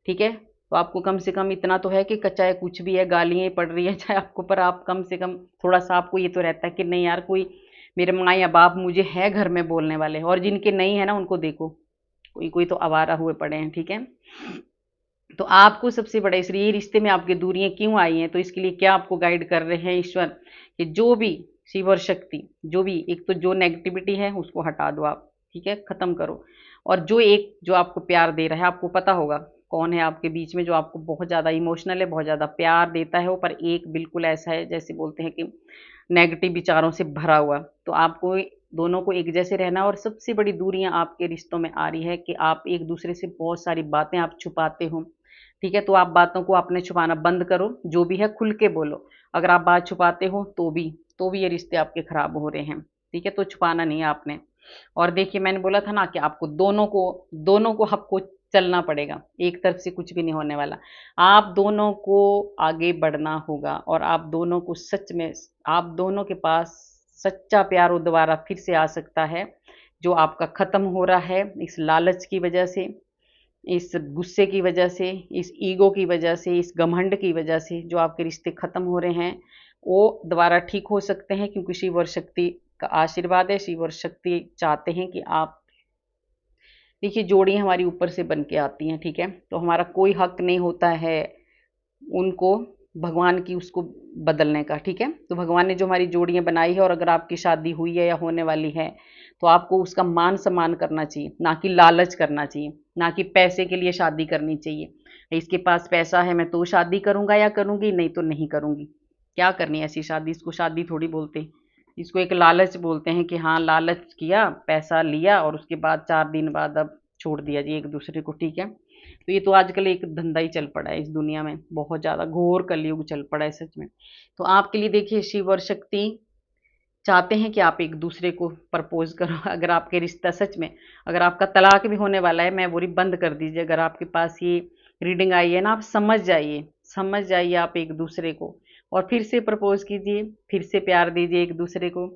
ठीक है। तो आपको कम से कम इतना तो है कि चाहे कुछ भी है, गालियाँ पड़ रही है चाहे आपको, पर आप कम से कम थोड़ा सा आपको ये तो रहता है कि नहीं यार, कोई मेरे माँ या बाप मुझे है घर में बोलने वाले। और जिनके नहीं है ना, उनको देखो, कोई कोई तो आवारा हुए पड़े हैं, ठीक है। तो आपको सबसे बड़ा, इसलिए ये रिश्ते में आपकी दूरियां क्यों आई हैं, तो इसके लिए क्या आपको गाइड कर रहे हैं ईश्वर, कि जो भी शिव और शक्ति, जो भी एक तो जो नेगेटिविटी है उसको हटा दो आप, ठीक है, खत्म करो। और जो एक जो आपको प्यार दे रहा है, आपको पता होगा कौन है आपके बीच में जो आपको बहुत ज़्यादा इमोशनल है, बहुत ज़्यादा प्यार देता है वो, पर एक बिल्कुल ऐसा है जैसे बोलते हैं कि नेगेटिव विचारों से भरा हुआ। तो आपको दोनों को एक जैसे रहना। और सबसे बड़ी दूरियां आपके रिश्तों में आ रही है कि आप एक दूसरे से बहुत सारी बातें आप छुपाते हो, ठीक है। तो आप बातों को आपने छुपाना बंद करो, जो भी है खुल के बोलो। अगर आप बात छुपाते हो तो भी ये रिश्ते आपके खराब हो रहे हैं, ठीक है। तो छुपाना नहीं है आपने। और देखिए, मैंने बोला था ना कि आपको दोनों को आपको चलना पड़ेगा, एक तरफ से कुछ भी नहीं होने वाला। आप दोनों को आगे बढ़ना होगा, और आप दोनों को सच में, आप दोनों के पास सच्चा प्यार वो दोबारा फिर से आ सकता है, जो आपका खत्म हो रहा है इस लालच की वजह से, इस गुस्से की वजह से, इस ईगो की वजह से, इस घमंड की वजह से। जो आपके रिश्ते खत्म हो रहे हैं वो दोबारा ठीक हो सकते हैं, क्योंकि शिव और शक्ति का आशीर्वाद है। शिव और शक्ति चाहते हैं कि आप, देखिए, जोड़ी हमारी ऊपर से बन के आती हैं, ठीक है। तो हमारा कोई हक नहीं होता है उनको, भगवान की, उसको बदलने का, ठीक है। तो भगवान ने जो हमारी जोड़ियां बनाई है, और अगर आपकी शादी हुई है या होने वाली है, तो आपको उसका मान सम्मान करना चाहिए, ना कि लालच करना चाहिए, ना कि पैसे के लिए शादी करनी चाहिए। इसके पास पैसा है मैं तो शादी करूंगा या करूंगी, नहीं तो नहीं करूंगी। क्या करनी है ऐसी शादी? इसको शादी थोड़ी बोलते, इसको एक लालच बोलते हैं कि हाँ लालच किया, पैसा लिया, और उसके बाद 4 दिन बाद अब छोड़ दिया जी एक दूसरे को, ठीक है। तो ये तो आजकल एक धंधा ही चल पड़ा है इस दुनिया में, बहुत ज़्यादा घोर कलयुग चल पड़ा है सच में। तो आपके लिए देखिए, शिव और शक्ति चाहते हैं कि आप एक दूसरे को प्रपोज करो। अगर आपके रिश्ता सच में, अगर आपका तलाक भी होने वाला है, मैं बोली बंद कर दीजिए। अगर आपके पास ये रीडिंग आई है ना, आप समझ जाइए आप एक दूसरे को, और फिर से प्रपोज कीजिए, फिर से प्यार दीजिए एक दूसरे को,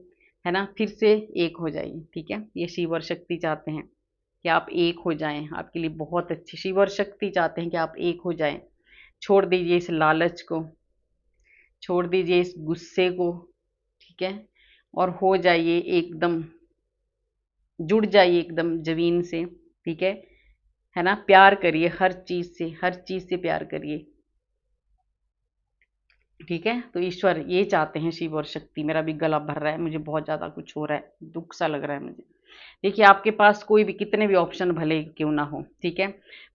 है ना, फिर से एक हो जाइए, ठीक है। ये शिव और शक्ति चाहते हैं कि आप एक हो जाएं, आपके लिए बहुत अच्छी। शिव और शक्ति चाहते हैं कि आप एक हो जाएं। छोड़ दीजिए इस लालच को, छोड़ दीजिए इस गुस्से को, ठीक है, और हो जाइए एकदम, जुड़ जाइए एकदम जमीन से, ठीक है ना। प्यार करिए हर चीज से, हर चीज से प्यार करिए, ठीक है। तो ईश्वर ये चाहते हैं, शिव और शक्ति। मेरा भी गला भर रहा है, मुझे बहुत ज्यादा कुछ हो रहा है, दुख सा लग रहा है मुझे। देखिए, आपके पास कोई भी, कितने भी ऑप्शन भले क्यों ना हो, ठीक है,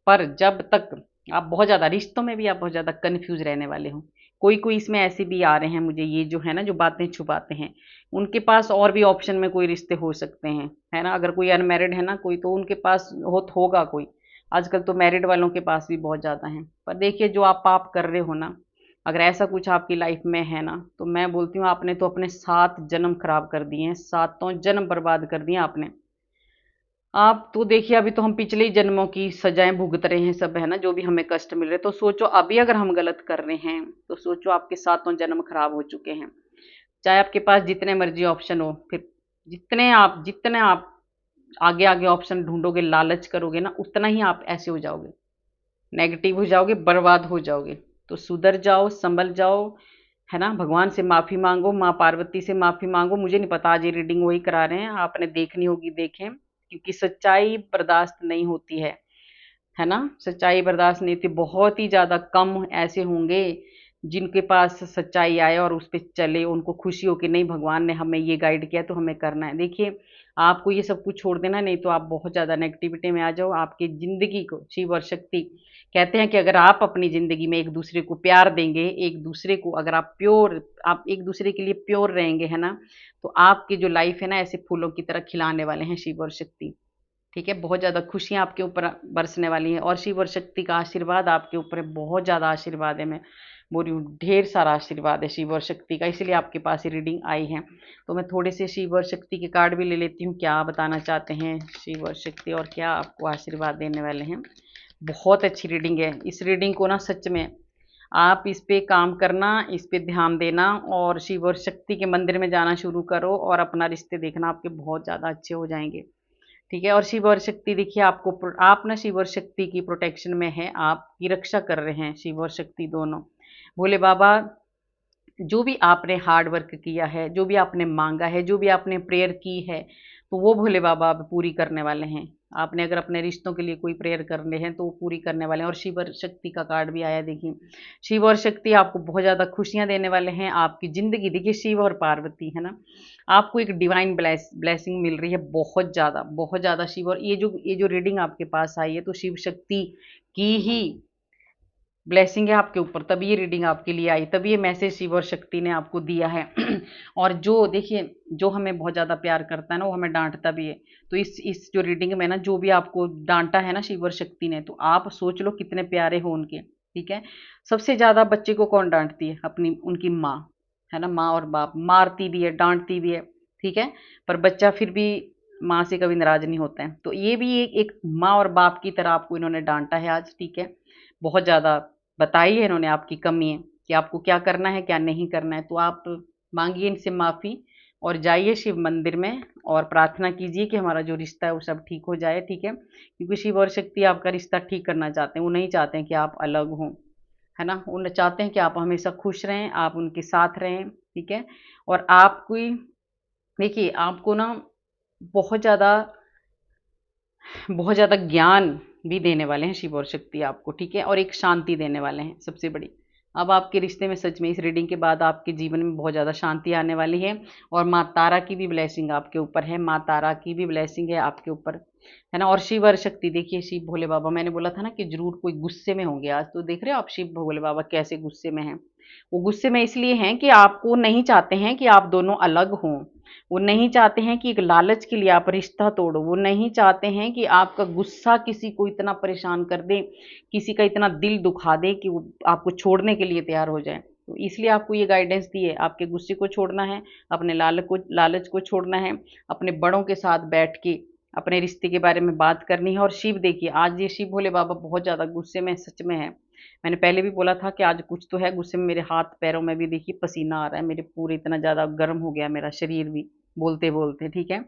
पर जब तक आप बहुत ज़्यादा रिश्तों में भी आप बहुत ज़्यादा कन्फ्यूज रहने वाले हो। कोई कोई इसमें ऐसे भी आ रहे हैं मुझे, ये जो है ना, जो बातें छुपाते हैं, उनके पास और भी ऑप्शन में कोई रिश्ते हो सकते हैं, है ना। अगर कोई अनमैरिड है ना कोई, तो उनके पास होगा कोई। आजकल तो मैरिड वालों के पास भी बहुत ज़्यादा हैं। पर देखिए, जो आप पाप कर रहे हो ना, अगर ऐसा कुछ आपकी लाइफ में है ना, तो मैं बोलती हूँ आपने तो अपने 7 जन्म खराब कर दिए हैं, 7 जन्म बर्बाद कर दिए आपने। आप तो देखिए, अभी तो हम पिछले ही जन्मों की सजाएं भुगत रहे हैं सब, है ना, जो भी हमें कष्ट मिल रहे। तो सोचो अभी अगर हम गलत कर रहे हैं, तो सोचो आपके 7 जन्म खराब हो चुके हैं। चाहे आपके पास जितने मर्जी ऑप्शन हो, फिर जितने आप आगे आगे ऑप्शन ढूंढोगे, लालच करोगे ना, उतना ही आप ऐसे हो जाओगे, नेगेटिव हो जाओगे, बर्बाद हो जाओगे। तो सुधर जाओ, संभल जाओ, है ना। भगवान से माफ़ी मांगो, माँ पार्वती से माफ़ी मांगो। मुझे नहीं पता आज ये रीडिंग वही करा रहे हैं, आपने देखनी होगी, देखें, क्योंकि सच्चाई बर्दाश्त नहीं होती है ना। सच्चाई बर्दाश्त नहीं होती, बहुत ही ज़्यादा कम ऐसे होंगे जिनके पास सच्चाई आए और उस पे चले, उनको खुशी हो कि नहीं भगवान ने हमें ये गाइड किया तो हमें करना है। देखिए, आपको ये सब कुछ छोड़ देना, नहीं तो आप बहुत ज़्यादा नेगेटिविटी में आ जाओ। आपकी ज़िंदगी को शिव और शक्ति कहते हैं कि अगर आप अपनी ज़िंदगी में एक दूसरे को प्यार देंगे, एक दूसरे को अगर आप प्योर, आप एक दूसरे के लिए प्योर रहेंगे, है ना, तो आपकी जो लाइफ है ना, ऐसे फूलों की तरह खिलाने वाले हैं शिव और शक्ति। ठीक है, बहुत ज़्यादा खुशियाँ आपके ऊपर बरसने वाली हैं और शिव और शक्ति का आशीर्वाद आपके ऊपर है, बहुत ज़्यादा आशीर्वाद है। मैं बोल रही हूँ, ढेर सारा आशीर्वाद है शिव और शक्ति का, इसलिए आपके पास ये रीडिंग आई है। तो मैं थोड़े से शिव और शक्ति के कार्ड भी ले लेती हूँ, क्या बताना चाहते हैं शिव और शक्ति और क्या आपको आशीर्वाद देने वाले हैं। बहुत अच्छी रीडिंग है। इस रीडिंग को ना सच में आप इस पे काम करना, इस पे ध्यान देना और शिव और शक्ति के मंदिर में जाना शुरू करो और अपना रिश्ते देखना, आपके बहुत ज़्यादा अच्छे हो जाएंगे। ठीक है, और शिव और शक्ति देखिए, आपको आप ना शिव और शक्ति की प्रोटेक्शन में है, आपकी रक्षा कर रहे हैं शिव और शक्ति दोनों। भोले बाबा, जो भी आपने हार्ड वर्क किया है, जो भी आपने मांगा है, जो भी आपने प्रेयर की है, तो वो भोले बाबा अब पूरी करने वाले हैं। आपने अगर अपने रिश्तों के लिए कोई प्रेयर करने हैं तो वो पूरी करने वाले हैं। और शिव और शक्ति का कार्ड भी आया, देखिए, शिव और शक्ति आपको बहुत ज़्यादा खुशियाँ देने वाले हैं। आपकी ज़िंदगी देखिए, शिव और पार्वती, है ना, आपको एक डिवाइन ब्लेसिंग मिल रही है, बहुत ज़्यादा, बहुत ज़्यादा। शिव और ये जो रीडिंग आपके पास आई है, तो शिव शक्ति की ही ब्लेसिंग है आपके ऊपर, तभी ये रीडिंग आपके लिए आई, तभी ये मैसेज शिव और शक्ति ने आपको दिया है। और जो देखिए, जो हमें बहुत ज़्यादा प्यार करता है ना, वो हमें डांटता भी है। तो इस जो रीडिंग में ना, जो भी आपको डांटा है ना शिव और शक्ति ने, तो आप सोच लो कितने प्यारे हो उनके। ठीक है, सबसे ज़्यादा बच्चे को कौन डांटती है? अपनी उनकी माँ, है ना। माँ और बाप मारती भी है, डांटती भी है, ठीक है, पर बच्चा फिर भी माँ से कभी नाराज नहीं होता है। तो ये भी एक माँ और बाप की तरह आपको इन्होंने डांटा है आज। ठीक है, बहुत ज़्यादा बताई है इन्होंने आपकी कमी है कि आपको क्या करना है, क्या नहीं करना है। तो आप मांगिए इनसे माफ़ी और जाइए शिव मंदिर में और प्रार्थना कीजिए कि हमारा जो रिश्ता है वो सब ठीक हो जाए। ठीक है, क्योंकि शिव और शक्ति आपका रिश्ता ठीक करना चाहते हैं। वो नहीं चाहते हैं कि आप अलग हों, है ना। वो चाहते हैं कि आप हमेशा खुश रहें, आप उनके साथ रहें। ठीक है, और आपको देखिए, आपको ना बहुत ज़्यादा, बहुत ज़्यादा ज्ञान भी देने वाले हैं शिव और शक्ति आपको। ठीक है, और एक शांति देने वाले हैं सबसे बड़ी। अब आपके रिश्ते में सच में इस रीडिंग के बाद आपके जीवन में बहुत ज़्यादा शांति आने वाली है और माँ तारा की भी ब्लेसिंग आपके ऊपर है, माँ तारा की भी ब्लेसिंग है आपके ऊपर, है ना। और शिव और शक्ति देखिए, शिव भोले बाबा, मैंने बोला था ना कि जरूर कोई गुस्से में होंगे आज, तो देख रहे हो आप शिव भोले बाबा कैसे गुस्से में हैं। वो गुस्से में इसलिए हैं कि आपको नहीं चाहते हैं कि आप दोनों अलग हों। वो नहीं चाहते हैं कि एक लालच के लिए आप रिश्ता तोड़ो। वो नहीं चाहते हैं कि आपका गुस्सा किसी को इतना परेशान कर दे, किसी का इतना दिल दुखा दे कि वो आपको छोड़ने के लिए तैयार हो जाए। तो इसलिए आपको ये गाइडेंस दी है, आपके गुस्से को छोड़ना है, अपने लालच को छोड़ना है, अपने बड़ों के साथ बैठ के अपने रिश्ते के बारे में बात करनी है। और शिव देखिए, आज ये शिव भोले बाबा बहुत ज़्यादा गुस्से में सच में है। मैंने पहले भी बोला था कि आज कुछ तो है गुस्से में। मेरे हाथ पैरों में भी देखिए पसीना आ रहा है, मेरे पूरे इतना ज़्यादा गर्म हो गया मेरा शरीर भी बोलते बोलते। ठीक है,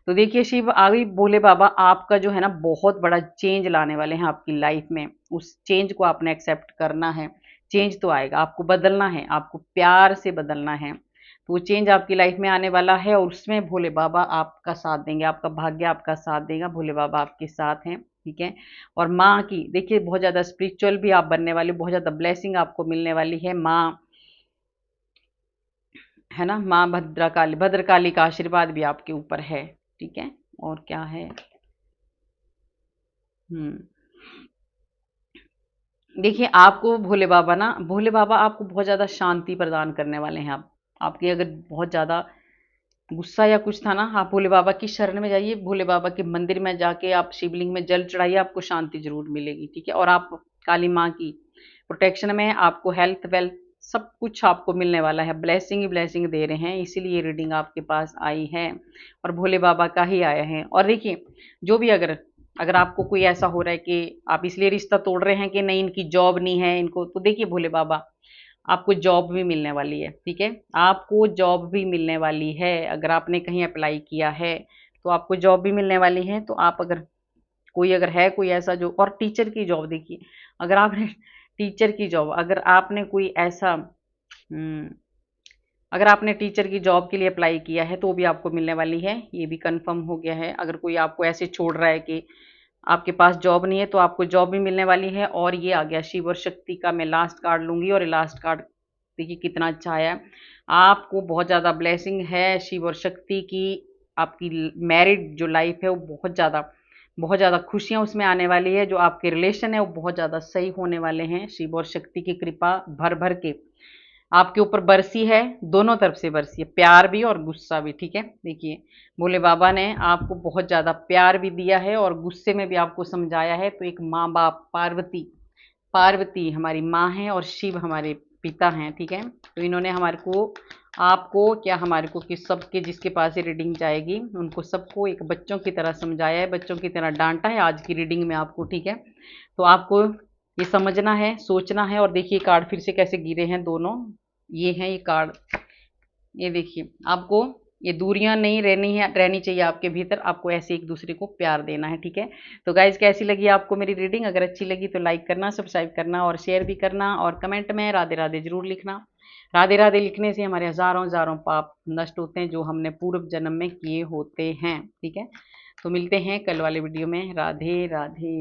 तो देखिए, शिव आगे भोले बाबा आपका जो है ना, बहुत बड़ा चेंज लाने वाले हैं आपकी लाइफ में। उस चेंज को आपने एक्सेप्ट करना है। चेंज तो आएगा, आपको बदलना है, आपको प्यार से बदलना है। तो वो चेंज आपकी लाइफ में आने वाला है और उसमें भोले बाबा आपका साथ देंगे, आपका भाग्य आपका साथ देगा, भोले बाबा आपके साथ हैं। ठीक है, और माँ की देखिए, बहुत ज़्यादा स्पिरिचुअल भी आप बनने वाले, बहुत ज़्यादा ब्लेसिंग आपको मिलने वाली है। माँ, है ना, माँ भद्रकाली का आशीर्वाद भी आपके ऊपर है। ठीक है, और क्या है, हम्म, देखिए, आपको भोले बाबा आपको बहुत ज़्यादा शांति प्रदान करने वाले हैं। आप आपके अगर बहुत ज़्यादा गुस्सा या कुछ था ना, आप भोले बाबा की शरण में जाइए, भोले बाबा के मंदिर में जाके आप शिवलिंग में जल चढ़ाइए, आपको शांति जरूर मिलेगी। ठीक है, और आप काली माँ की प्रोटेक्शन में, आपको हेल्थ वेल्थ सब कुछ आपको मिलने वाला है। ब्लेसिंग ही ब्लेसिंग दे रहे हैं, इसीलिए रीडिंग आपके पास आई है और भोले बाबा का ही आया है। और देखिए, जो भी अगर अगर आपको कोई ऐसा हो रहा है कि आप इसलिए रिश्ता तोड़ रहे हैं कि नहीं इनकी जॉब नहीं है इनको, तो देखिए भोले बाबा आपको जॉब भी मिलने वाली है। ठीक है, आपको जॉब भी मिलने वाली है। अगर आपने कहीं अप्लाई किया है तो आपको जॉब भी मिलने वाली है। तो आप अगर कोई ऐसा जो, और टीचर की जॉब देखिए, अगर आपने टीचर की जॉब, अगर आपने टीचर की जॉब के लिए अप्लाई किया है तो भी आपको मिलने वाली है, ये भी कंफर्म हो गया है। अगर कोई आपको ऐसे छोड़ रहा है कि आपके पास जॉब नहीं है तो आपको जॉब भी मिलने वाली है। और ये आ गया शिव और शक्ति का, मैं लास्ट कार्ड लूंगी और ये लास्ट कार्ड देखिए कितना अच्छा आया। आपको बहुत ज़्यादा ब्लेसिंग है शिव और शक्ति की। आपकी मैरिड जो लाइफ है वो बहुत ज़्यादा खुशियाँ उसमें आने वाली है। जो आपके रिलेशन है वो बहुत ज़्यादा सही होने वाले हैं। शिव और शक्ति की कृपा भर भर के आपके ऊपर बरसी है, दोनों तरफ से बरसी है, प्यार भी और गुस्सा भी। ठीक है, देखिए भोले बाबा ने आपको बहुत ज़्यादा प्यार भी दिया है और गुस्से में भी आपको समझाया है। तो एक माँ बाप, पार्वती पार्वती हमारी माँ है और शिव हमारे पिता हैं। ठीक है, तो इन्होंने हमारे को, आपको क्या, हमारे को, कि सबके जिसके पास ये रीडिंग जाएगी उनको सबको एक बच्चों की तरह समझाया है, बच्चों की तरह डांटा है आज की रीडिंग में आपको। ठीक है, तो आपको ये समझना है, सोचना है। और देखिए कार्ड फिर से कैसे गिरे हैं दोनों, ये हैं ये कार्ड, ये देखिए। आपको ये दूरियां नहीं रहनी चाहिए आपके भीतर, आपको ऐसे एक दूसरे को प्यार देना है। ठीक है, तो गाइज कैसी लगी आपको मेरी रीडिंग? अगर अच्छी लगी तो लाइक करना, सब्सक्राइब करना और शेयर भी करना, और कमेंट में राधे राधे जरूर लिखना। राधे राधे लिखने से हमारे हजारों हजारों पाप नष्ट होते हैं जो हमने पूर्व जन्म में किए होते हैं। ठीक है, तो मिलते हैं कल वाले वीडियो में। राधे राधे।